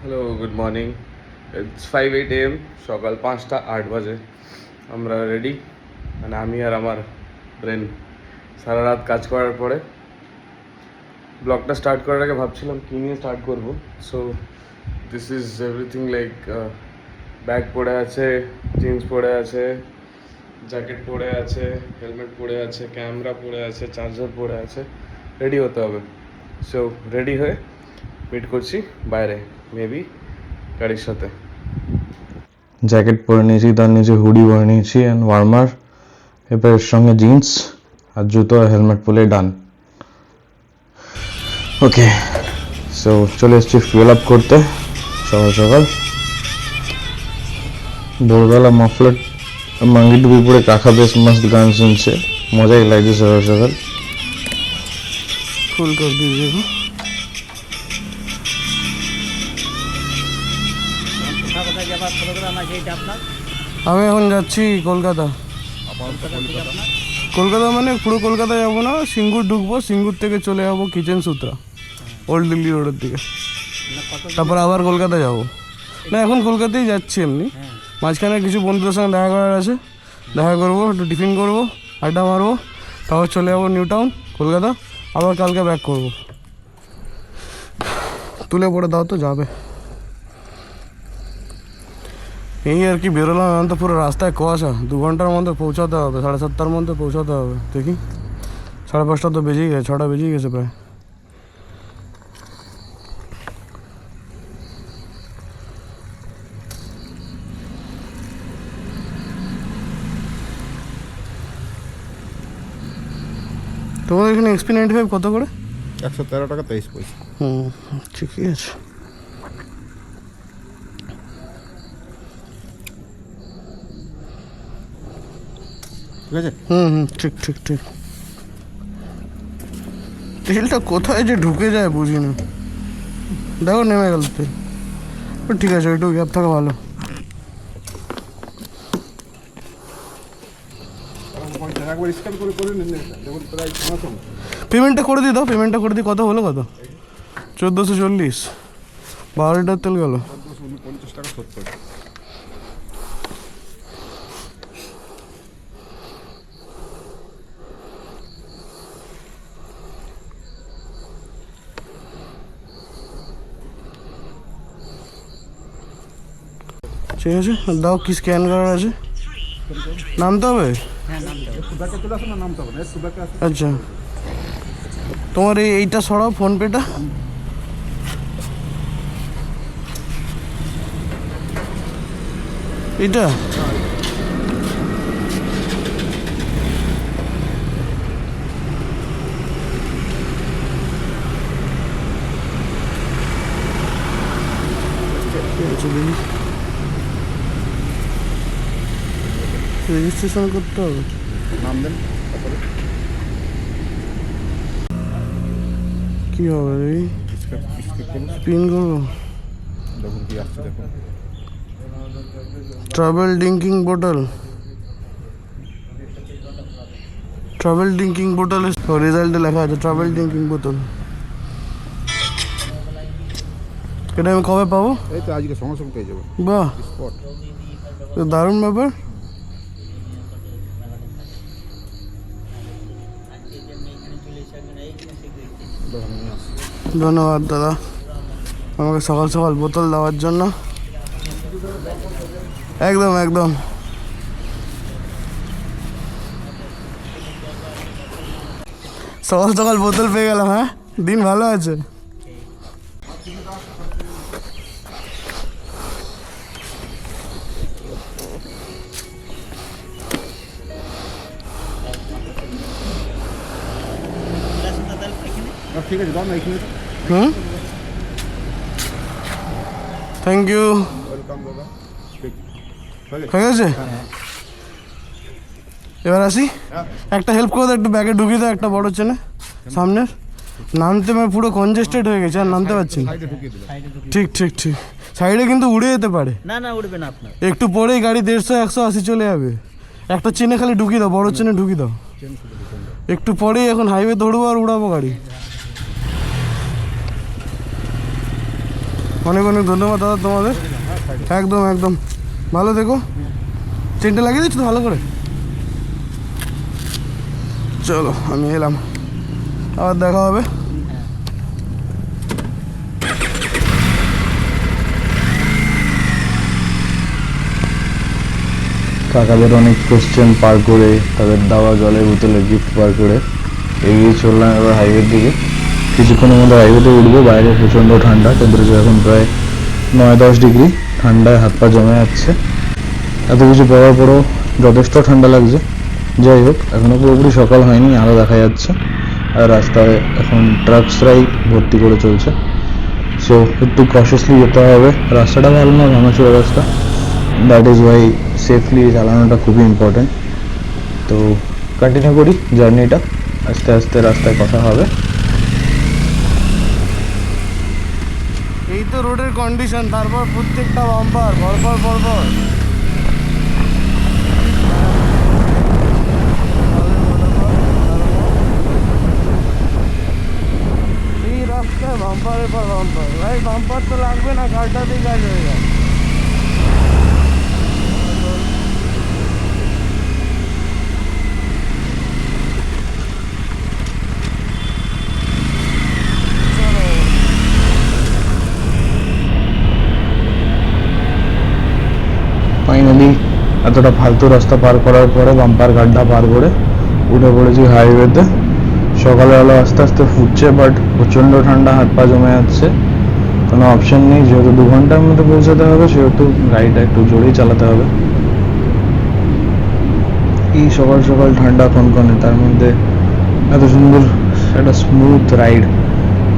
Hello, good morning. It's 5:08 AM, সকাল 5টা 8 বাজে। আমরা রেডি, মানে আমি আর আমার ব্রেন সারা রাত কাজ করার পরে ব্লগটা স্টার্ট করার আগে ভাবছিলাম কী নিয়ে স্টার্ট করবো। So this is everything, like bag পড়ে আছে, জিন্স পড়ে আছে, জ্যাকেট পড়ে আছে, হেলমেট পড়ে আছে, ক্যামেরা পড়ে আছে, চার্জার পড়ে আছে। রেডি হতে হবে। সো রেডি হয়ে মিট করছি বাইরে, মেবি গাড়ির সাথে। জ্যাকেট পরে নিয়েছি, তার নিচে হুডি পরে নিয়েছি অ্যান্ড ওয়ার্মার, এবার এর সঙ্গে জিন্স আর জুতো আর হেলমেট পরে ডান। ওকে, সো চলে এসেছি ফুয়েল আপ করতে সকাল সকাল। ভোরবেলা মাফলার মাঙ্গি টুপি পরে কাকা বেশ মস্ত গান শুনছে, মজাই লাগছে সকাল সকাল। ফুল কর দিয়েছে। আমি এখন যাচ্ছি কলকাতা। কলকাতা মানে পুরো কলকাতা যাবো না, সিঙ্গুর ঢুকবো, সিঙ্গুর থেকে চলে যাবো কিচেন সূত্রা ওল্ড দিল্লি রোডের দিকে, তারপর আবার কলকাতা যাব। না, এখন কলকাতায় যাচ্ছি এমনি, মাঝখানে কিছু বন্ধুদের সঙ্গে দেখা করার আছে, দেখা করবো, একটু টিফিন করবো, আড্ডা মারবো, তারপর চলে যাবো নিউ টাউন কলকাতা, আবার কালকে ব্যাক করবো। তুলে পড়ে দাও তো, যাবে। এই আর কি, বেরোলাম। এখন তো পুরো রাস্তায় কুয়াশা, 2 ঘন্টার মধ্যে পৌঁছাতে হবে, 7:30টার মধ্যে পৌঁছাতে হবে। দেখি, 5:30 তো বেজেই গেছে, 6টা বেজেই গেছে প্রায়। তোমাদের এখানে XP 95 কত করে? 113 টাকা 23 পয়সা। ঠিকই আছে। ঠিক আছে। ঠিক ঠিক ঠিক। তেলটা কোথায় যে ঢুকে যায় বুঝি না। দেখো, নেমে গেল তেল। ঠিক আছে, ওইটু গ্যাপ থাকা ভালো। পেমেন্টটা করে দিই, দাও পেমেন্টটা করে দিই। কত হলো? কত? 1440। 12 লিটার তেল গেল। 50 টাকা 70। ঠিক আছে, দাও। কি স্ক্যান করার আছে? নামতে হবে? আচ্ছা, তোমার এইটা সরাও, ফোনপেটা। এটা রেজিস্ট্রেশন করতে হবে। নাম দেন, তারপরে কি হবে? স্কিপ করুন, পিন করবো। দেখুন কি আসছে, দেখুন। ট্রাভেল ড্রিঙ্কিং বোতল, ট্রাভেল ড্রিঙ্কিং বোতল। রেজাল্টে লেখা আছে ট্রাভেল ড্রিঙ্কিং বোতল। এটা আমি কবে পাবো? এই তো আজকে সঙ্গে সঙ্গে পেয়ে যাবো। বাহ, স্পট। দারুণ ব্যাপার। ধন্যবাদ দাদা আমাকে সকাল সকাল বোতল দেওয়ার জন্য। একদম একদম। সকাল সকাল বোতল পেয়ে গেলাম। হ্যাঁ, দিন ভালো আছে। ঠিক আছে, দাও না এখানে। Thank you. ওয়েলকাম দাদা। হয়ে গেছে, এবার আসি। একটা হেল্প করে দাও, একটু ব্যাগে ঢুকিয়ে দাও একটা বড় চেনে সামনের। নামতে মানে পুরো কনজেস্টেড হয়ে গেছে, আর নামতে পারছি না। সাইডে ঢুকিয়ে দিলাম। ঠিক ঠিক ঠিক। সাইডে কিন্তু উড়ে যেতে পারে। না না, উঠবে না আপনার। একটু পরেই গাড়ি 150 180 চলে যাবে। একটা চেনে খালি ঢুকিয়ে দাও, বড় চেনে ঢুকিয়ে দাও। একটু পরেই এখন হাইওয়ে ধরবো আর উড়াবো গাড়ি। অনেক অনেক ধন্যবাদ দাদা তোমাদের, একদম একদম ভালো থেকো। চেনটা লাগিয়ে দিচ্ছ তো ভালো করে। চলো আমি এলাম, আবার দেখা হবে। কাকাদের অনেক কোশ্চেন পার করে, তাদের দেওয়া জলের বোতলে গিফট পার করে এগিয়ে চললাম এবার হাইওয়ের দিকে। কিছুক্ষণের মধ্যে হাইওয়েতে উঠবো। বাইরে প্রচণ্ড ঠান্ডা, টেম্পারেচার এখন প্রায় 9-10 ডিগ্রি। ঠান্ডায় হাত পা জমে যাচ্ছে। এত কিছু পরার পরও যথেষ্ট ঠান্ডা লাগছে। যাই হোক, এখনও পুরোপুরি সকাল হয়নি, আলো দেখা যাচ্ছে। আর রাস্তায় এখন ট্রাকসরাই ভর্তি করে চলছে। সো একটু কশাসলি যেতে হবে। রাস্তাটা ভালো না, ভাঙাচোরা রাস্তা। দ্যাট ইজ ওয়াই সেফলি চালানোটা খুবই ইম্পর্টেন্ট। তো কন্টিনিউ করি জার্নিটা, আস্তে আস্তে রাস্তায় কথা হবে। এই তো রোডের কন্ডিশন, তারপর প্রত্যেকটা বাম্পার পরপর পরপর। এই রাস্তায় বাম্পারের পর বাম্পার, ভাই বাম্পার তো লাগবে না, গাড়িটাতেই কাজ হয়ে যায়। ফাইনালি এতটা ফালতু রাস্তা পার করার পরে বাম্পার গাড্ডা পার করে উঠে পড়েছি হাইওয়েতে। সকালবেলা আস্তে আস্তে ফুটছে, বাট প্রচণ্ড ঠান্ডা, হাত পা জমে যাচ্ছে। কোনো অপশন নেই, যেহেতু 2 ঘন্টার মধ্যে পৌঁছাতে হবে, সেহেতু গাড়িটা একটু জোরেই চালাতে হবে। এই সকাল সকাল ঠান্ডা কনকনে, তার মধ্যে এত সুন্দর একটা স্মুথ রাইড।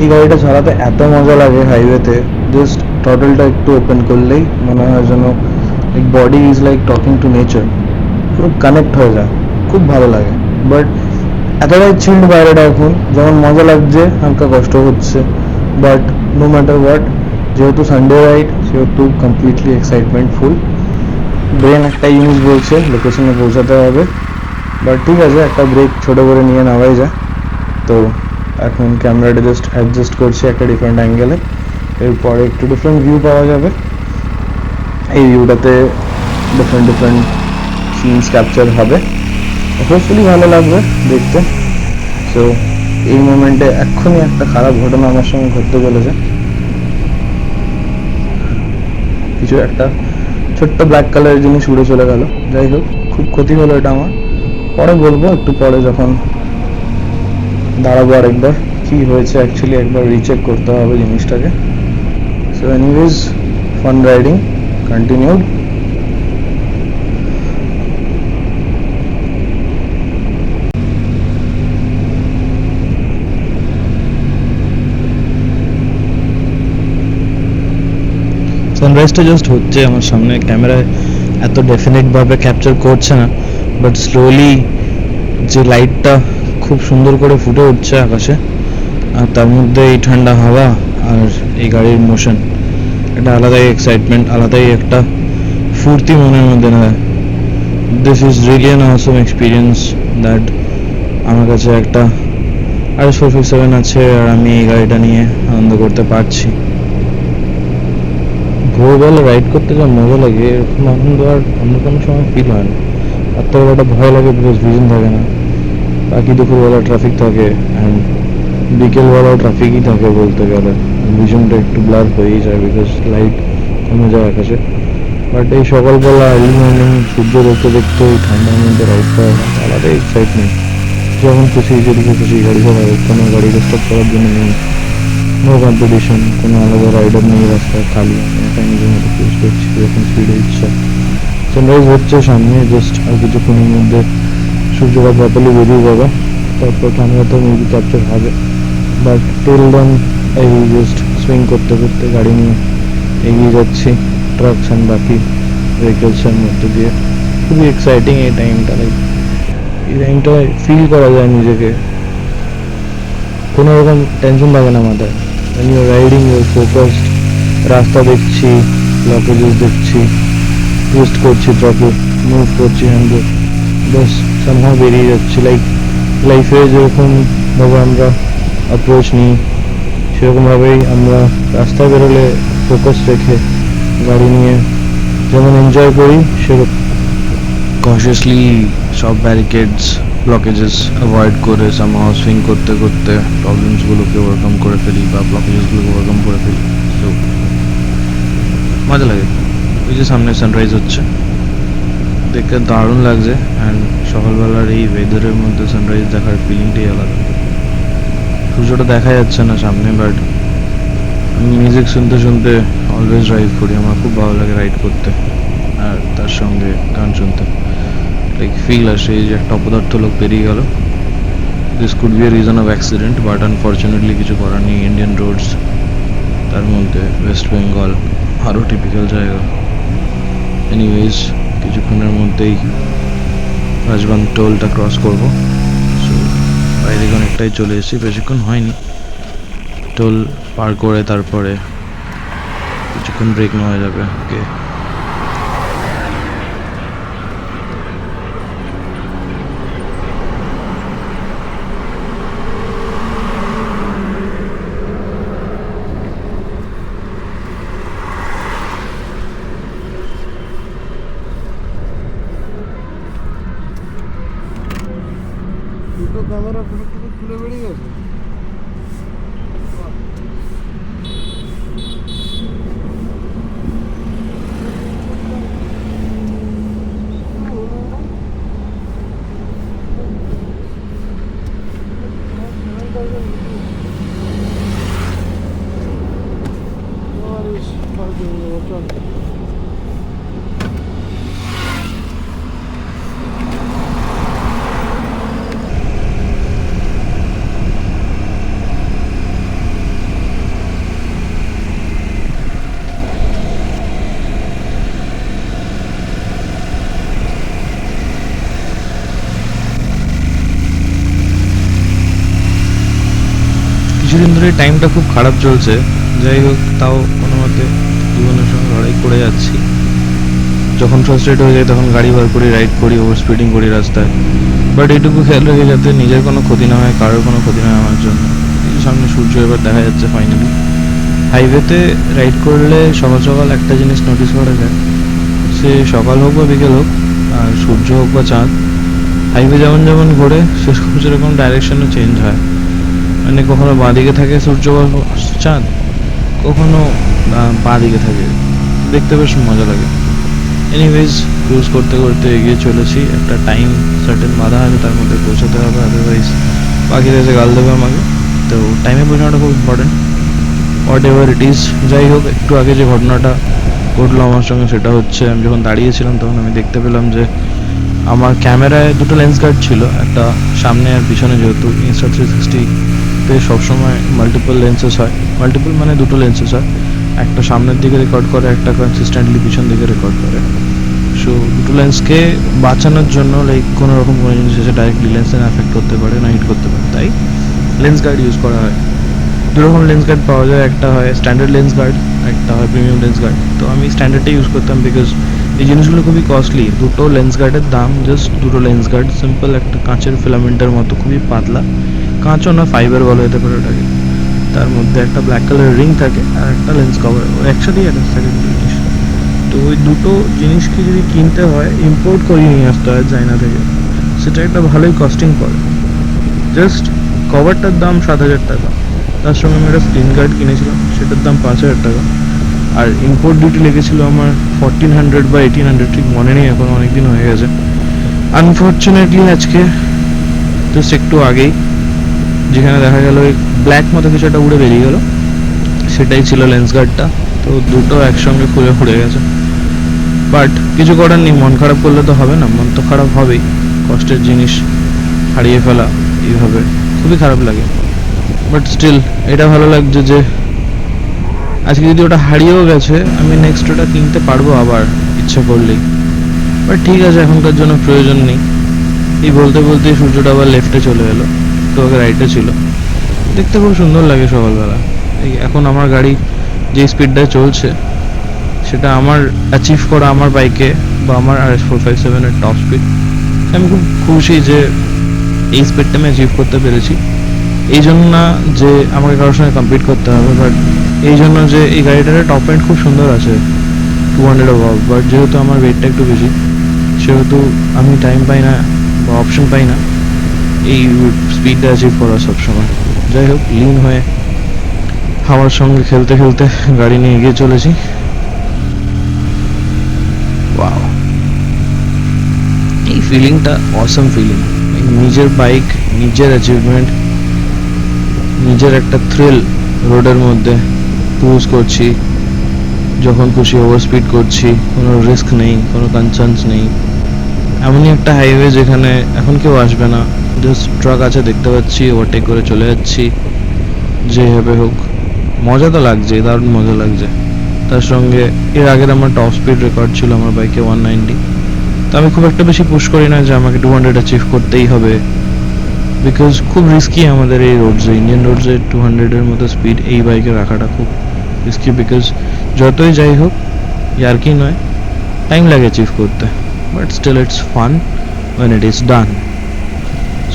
এই গাড়িটা চালাতে এত মজা লাগে হাইওয়েতে, জাস্ট টটলটা একটু ওপেন করলেই মনে হয় যেন like body is like talking to nature, পুরো কানেক্ট হয়ে যায়, খুব ভালো লাগে। বাট এতটাই চিল্ড বাইরেটা এখন, যেমন মজা লাগছে হালকা কষ্ট হচ্ছে, বাট নো ম্যাটার হোয়াট, যেহেতু সানডে রাইড সেহেতু কমপ্লিটলি এক্সাইটমেন্ট ফুল। ব্রেন একটাই জিনিস বলছে লোকেশনে পৌঁছাতে হবে, বাট ঠিক আছে, একটা ব্রেক ছোটো করে নিয়ে নেওয়াই যায়। তো এখন ক্যামেরাটা জাস্ট অ্যাডজাস্ট করছি একটা ডিফারেন্ট অ্যাঙ্গেলে, এরপরে একটু ডিফারেন্ট ভিউ পাওয়া যাবে। এই ভিউটাতে ডিফারেন্ট ডিফারেন্ট সিনস ক্যাপচার হবে, হোপফুলি ভালো লাগবে দেখতে। সো এই মোমেন্টে এক্ষুনি একটা খারাপ ঘটনা আমার সঙ্গে ঘটতে চলেছে। কিছু একটা ছোট্ট ব্ল্যাক কালারের জিনিস উড়ে চলে গেল। যাই হোক, খুব ক্ষতি হলো এটা আমার, পরে বলবো, একটু পরে যখন দাঁড়াবো আরেকবার কি হয়েছে অ্যাকচুয়ালি একবার রিচেক করতে হবে জিনিসটাকে। So anyways, fun riding continued. সানরাইজটা জাস্ট হচ্ছে আমার সামনে, ক্যামেরায় এত ডেফিনেটভাবে ক্যাপচার করছে না, বাট স্লোলি যে লাইটটা খুব সুন্দর করে ফুটে উঠছে আকাশে, আর তার মধ্যে এই ঠান্ডা হাওয়া আর এই গাড়ির মোশন, একটা আলাদাই এক্সাইটমেন্ট, আলাদাই একটা ফুর্তি মনের মধ্যে না। This is really an Assam experience that আমার কাছে একটা RS 457 আছে, আর আমি এই গাড়িটা নিয়ে আনন্দ করতে পারছি। ভোরবেলা রাইড করতে যা মজা লাগে, এরকম আনন্দ আর অন্য কোনো সময় ফিল হয় না। আর তো একটা ভয় লাগে, বিকজ ভিজন থাকে না, বাকি দুপুরবেলা ট্রাফিক থাকে, অ্যান্ড বিকেলবেলাও ট্রাফিকই থাকে বলতে গেলে। ভিশনটা একটু ব্লার হয়েই যায় বিকজ লাইট কমে যায় আকাশে। বাট এই সকালবেলা আর্লি মর্নিং সূর্য দেখতে দেখতে এই ঠান্ডার মধ্যে রাইড করা আলাদাই এক্সাইটমেন্ট। যখন খুশি যেদিকে খুশি গাড়ি চালাবে, কোনো গাড়ি স্টপ করার জন্য নেই, নো কম্পিটিশন, কোনো আলাদা রাইডার নেই, রাস্তায় খালি, একাই নিজের মতো ক্রুজ করছি যখন স্পিডে ইচ্ছা। সানরাইজ হচ্ছে সামনে, জাস্ট আর কিছুক্ষণের মধ্যে সূর্যটা প্রপারলি বেরিয়ে যাবে, তারপর ক্যামেরাতে মেবি ক্যাপচার হবে। বাট টিল দেন এই জাস্ট সুইং করতে করতে গাড়ি নিয়ে এগিয়ে যাচ্ছি ট্রাকস অ্যান্ড বাকি ভেহিকলসের মধ্যে দিয়ে। খুবই এক্সাইটিং এই টাইমটা, লাইক এই টাইমটায় ফিল করা যায় নিজেকে, কোনো রকম টেনশন থাকে না মাথায়। when you are riding you are focused, রাস্তা দেখছি, ব্লকেজেস দেখছি, টুইস্ট করছি, ট্রাকে মুভ করছি, হ্যান্ডে বাস সামহাও বেরিয়ে যাচ্ছি। লাইক লাইফে যেরকম ভাবে আমরা অ্যাপ্রোচ নিই, সেরকমভাবেই আমরা রাস্তায় বেরোলে ফোকাস রেখে গাড়ি নিয়ে যেমন এনজয় করি সেরকম কনসিয়াসলি সব ব্যারিকেডস ব্লকেজেস অ্যাভয়েড করে সামহাউ সুইং করতে করতে প্রবলেমসগুলোকে ওভারকাম করে ফেলি বা ব্লকেজেসগুলোকে ওভারকাম করে ফেলি। তো মজা লাগে। ওই যে সামনে সানরাইজ হচ্ছে, দেখতে দারুণ লাগছে। অ্যান্ড সকালবেলার এই ওয়েদারের মধ্যে সানরাইজ দেখার ফিলিংটাই আলাদা। সূর্যটা দেখা যাচ্ছে না সামনে, বাট আমি মিউজিক শুনতে শুনতে অলওয়েজ ড্রাইভ করি। আমার খুব ভালো লাগে রাইড করতে আর তার সঙ্গে গান শুনতে। লাইক ফিল আসে এই যে একটা অপদার্থ লোক পেরিয়ে গেল। This could B a reason of accident, but unfortunately কিছু করার নেই। ইন্ডিয়ান রোডস, তার মধ্যে ওয়েস্ট বেঙ্গল আরও টিপিক্যাল জায়গা। এনিওয়েজ কিছুক্ষণের মধ্যেই রাজবান টোলটা ক্রস করব। সো বাইরে অনেকটাই চলে এসেছি, বেশিক্ষণ হয়নি। টোল পার করে তারপরে কিছুক্ষণ ব্রেক নেওয়া যাবে। ওকে, দুটো ক্যামেরা ফটো খুলে বেরিয়ে গেছে। কিছুদিন ধরে টাইমটা খুব খারাপ চলছে। যাই হোক, তাও কোনো মতে জীবনের সঙ্গে লড়াই করে যাচ্ছি। যখন ফ্রাস্ট্রেট হয়ে যায় তখন গাড়ি বার করি, রাইড করি, ওভার স্পিডিং করি রাস্তায়। বাট এইটুকু খেয়াল রেখে যাতে নিজের কোনো ক্ষতি না হয়, কারোর কোনো ক্ষতি না হয় আমার জন্য। এই সামনে সূর্য এবার দেখা যাচ্ছে ফাইনালি। হাইওয়েতে রাইড করলে সকাল সকাল একটা জিনিস নোটিস করা যায়, সে সকাল হোক বা বিকেল হোক, আর সূর্য হোক বা চাঁদ, হাইওয়ে যেমন যেমন ঘোরে সেরকম সেরকম ডাইরেকশনও চেঞ্জ হয়। মানে কখনো বাঁ দিকে থাকে সূর্য বা চাঁদ, কখনো বাঁ দিকে থাকে। দেখতে বেশ মজা লাগে। এনিওয়েজ ক্রুজ করতে করতে এগিয়ে চলেছি। একটা টাইম সার্টেন বাধা আছে, তার মধ্যে পৌঁছাতে হবে, আদারওয়াইজ পাখিরা এসে গাল দেবে আমাকে। তো টাইমে পৌঁছানোটা খুব important, what ever it is. যাই হোক, একটু আগে যে ঘটনাটা ঘটলো আমার সঙ্গে সেটা হচ্ছে, আমি যখন দাঁড়িয়েছিলাম তখন আমি দেখতে পেলাম যে আমার ক্যামেরায় দুটো লেন্স গার্ড ছিল, একটা সামনে আর পিছনে। যেহেতু Insta360-তে সবসময় মাল্টিপল লেন্সেস হয়, মাল্টিপল মানে দুটো লেন্সেস হয়, একটা সামনের দিকে রেকর্ড করে, একটা কনসিস্টেন্টলি পিছন দিকে রেকর্ড করে। সো দুটো লেন্সকে বাঁচানোর জন্য লাইক কোনো রকম কোনো জিনিস এসে ডাইরেক্টলি লেন্সে এফেক্ট করতে পারে না, হিট করতে পারে, তাই লেন্স গার্ড ইউজ করা হয়। দুরকম লেন্স গার্ড পাওয়া যায়, একটা হয় স্ট্যান্ডার্ড লেন্স গার্ড, একটা হয় প্রিমিয়াম লেন্স গার্ড। তো আমি স্ট্যান্ডার্ডটা ইউজ করতাম বিকজ এই জিনিসগুলো খুবই কস্টলি। দুটো লেন্স গার্ডের দাম জাস্ট, দুটো লেন্স গার্ড সিম্পল একটা কাঁচের ফিলামেন্টের মতো, খুবই পাতলা, কাঁচও না ফাইবার বলা যেতে পারে ওটাকে। তার মধ্যে একটা ব্ল্যাক কালারের রিং থাকে আর একটা লেন্স কভার, একসাথেই অ্যাটাচ থাকে দুটো জিনিস। তো ওই দুটো জিনিসকে যদি কিনতে হয়, ইম্পোর্ট করিয়ে নিয়ে আসতে হয় চায়না থেকে, সেটা একটা ভালোই কস্টিং পড়ে। জাস্ট কভারটার দাম 7,000 টাকা, তার সঙ্গে আমি একটা স্ক্রিন গার্ড কিনেছিলাম, সেটার দাম 5,000 টাকা। আর ইম্পোর্ট ডিউটি লেগেছিল আমার 1400 বা 1800, ঠিক মনে নেই এখন, অনেক দিন হয়ে গেছে। আনফর্চুনেটলি আজকে জাস্ট একটু আগেই যেখানে দেখা গেল ওই ব্ল্যাক মতো কিছু একটা উড়ে বেরিয়ে গেলো, সেটাই ছিল লেন্স গার্ডটা। তো দুটো একসঙ্গে খুলে উড়ে গেছে। বাট কিছু করার নেই, মন খারাপ করলে তো হবে না, মন তো খারাপ হবেই। কষ্টের জিনিস হারিয়ে ফেলা এইভাবে খুবই খারাপ লাগে। বাট স্টিল এটা ভালো লাগছে যে আজকে যদি ওটা হারিয়েও গেছে, আমি নেক্সট ওটা কিনতে পারবো আবার ইচ্ছা করলেই। বাট ঠিক আছে, এখনকার জন্য প্রয়োজন নেই। এই বলতে বলতে সূর্যটা আবার লেফটে চলে এলো, তো ওকে রাইটে ছিল। দেখতে খুব সুন্দর লাগে সকালবেলা। এই এখন আমার গাড়ি যে স্পিডটায় চলছে সেটা আমার অ্যাচিভ করা আমার বাইকে বা আমার RS457-এর টপ স্পিড। আমি খুব খুশি যে এই স্পিডটা আমি অ্যাচিভ করতে পেরেছি। এই জন্য না যে আমাকে কারোর সঙ্গে কম্পিট করতে হবে, বাট এই জন্য যে এই গাড়িটার টপ এন্ড খুব সুন্দর আছে 200 অভাব, বাট যেহেতু আমার ওয়েটটা একটু বেশি সেহেতু আমি টাইম পাই না বা অপশন পাই না এই স্পিডটা অ্যাচিভ করার সবসময়। যাই হোক, লিন হয়ে হাওয়ার সঙ্গে খেলতে খেলতে গাড়ি নিয়ে এগিয়ে চলেছি। ওয়াও, এই ফিলিংটা অসম ফিলিং। নিজের বাইক, নিজের অ্যাচিভমেন্ট, নিজের একটা থ্রিল, রোডের মধ্যে ক্রুজ করছি, যখন খুশি ওভার স্পিড করছি, কোনো রিস্ক নেই, কোনো কনসার্নস নেই। এমনই একটা হাইওয়ে যেখানে এখন কেউ আসবে না, জাস্ট ট্রাক আছে দেখতে পাচ্ছি, ওভারটেক করে চলে যাচ্ছি যেভাবে হোক। মজা তো লাগছে, দারুণ মজা লাগছে। তার সঙ্গে এর আগের আমার টপ স্পিড রেকর্ড ছিল আমার বাইকে 190, তো আমি খুব একটা বেশি পুশ করি না যে আমাকে 200 অ্যাচিভ করতেই হবে, বিকজ খুব রিস্কি আমাদের এই রোডসে, ইন্ডিয়ান রোডসে 200-এর মতো স্পিড এই বাইকে রাখাটা খুব রিস্কি, বিকজ যতই যাই হোক ইয়ার্কি নয়, টাইম লাগে অ্যাচিভ করতে, but still it's fun when it is done.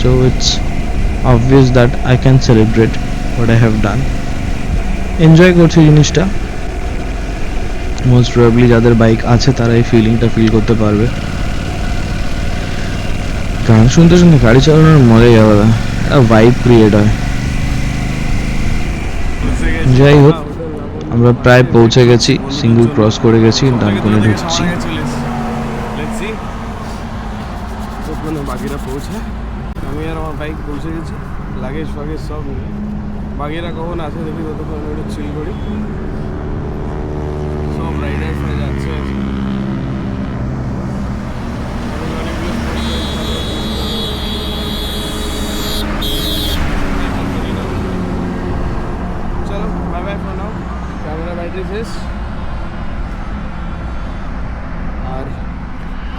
So it's obvious that I can celebrate what I have done. Enjoy করছি জিনিসটা। মোস্ট প্রবাবলি যাদের বাইক আছে তারা এই ফিলিংটা ফিল করতে পারবে। গান শুনতে শুনতে গাড়ি চালানোর মজাই আলাদা, একটা ভাইব ক্রিয়েট হয়। যাই হোক, আমরা প্রায় পৌঁছে গেছি, সিঙ্গুর ক্রস করে গেছি, ডানকুনে ঢুকছি। ওখানে বাকিরা পৌঁছে, আমি আর আমার বাইক পৌঁছে গেছি, লাগেজ ফাগেজ সব মিলে। বাকিরা কখন আসে দেখি, ততক্ষণ একটু চিল করি। সব রাইডার্সরা যাচ্ছে। চলো bye bye for now, camera battery শেষ, আর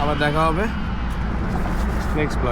আবার দেখা হবে নেক্সট ব্লগে।